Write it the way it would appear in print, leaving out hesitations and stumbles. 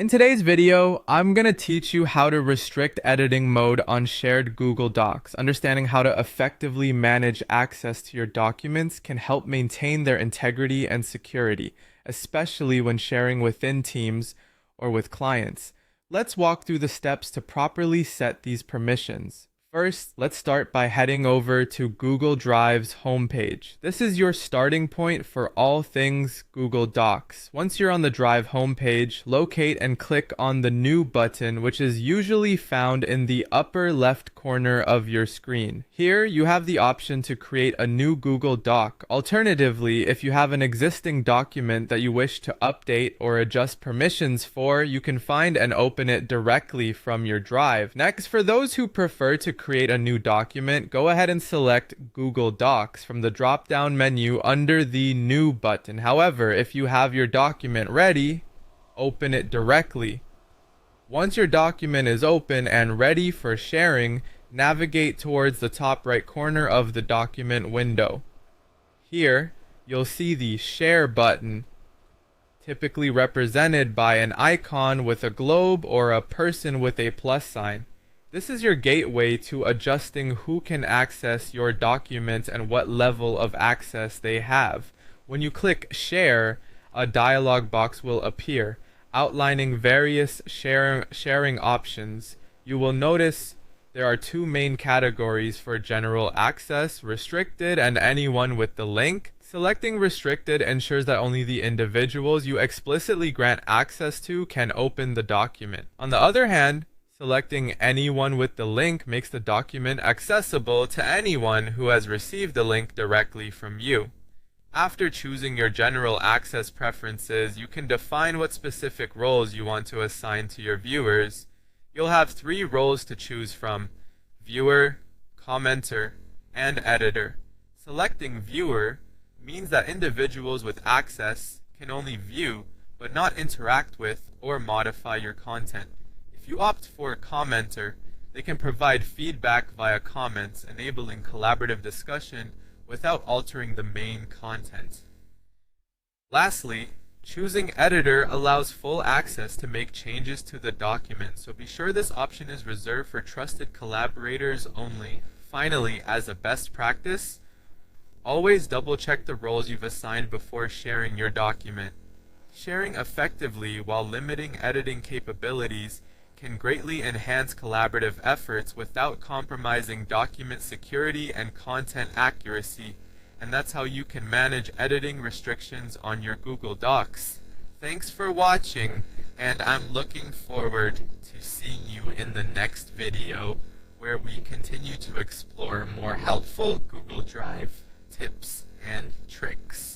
In today's video, I'm going to teach you how to restrict editing mode on shared Google Docs. Understanding how to effectively manage access to your documents can help maintain their integrity and security, especially when sharing within teams or with clients. Let's walk through the steps to properly set these permissions. First, let's start by heading over to Google Drive's homepage. This is your starting point for all things Google Docs. Once you're on the Drive homepage, locate and click on the New button, which is usually found in the upper left corner of your screen. Here, you have the option to create a new Google Doc. Alternatively, if you have an existing document that you wish to update or adjust permissions for, you can find and open it directly from your Drive. Next, for those who prefer to create a new document, go ahead and select Google Docs from the drop-down menu under the New button. However, if you have your document ready, open it directly. Once your document is open and ready for sharing, navigate towards the top right corner of the document window. Here, you'll see the Share button, typically represented by an icon with a globe or a person with a plus sign. This is your gateway to adjusting who can access your document and what level of access they have. When you click Share, a dialog box will appear, outlining various sharing options. You will notice there are two main categories for general access: restricted and anyone with the link. Selecting restricted ensures that only the individuals you explicitly grant access to can open the document. On the other hand, selecting anyone with the link makes the document accessible to anyone who has received the link directly from you. After choosing your general access preferences, you can define what specific roles you want to assign to your viewers. You'll have 3 roles to choose from: viewer, commenter, and editor. Selecting viewer means that individuals with access can only view but not interact with or modify your content. If you opt for a commenter, they can provide feedback via comments, enabling collaborative discussion without altering the main content. Lastly, choosing editor allows full access to make changes to the document, so be sure this option is reserved for trusted collaborators only. Finally, as a best practice, always double-check the roles you've assigned before sharing your document. Sharing effectively while limiting editing capabilities can greatly enhance collaborative efforts without compromising document security and content accuracy, and that's how you can manage editing restrictions on your Google Docs. Thanks for watching, and I'm looking forward to seeing you in the next video, where we continue to explore more helpful Google Drive tips and tricks.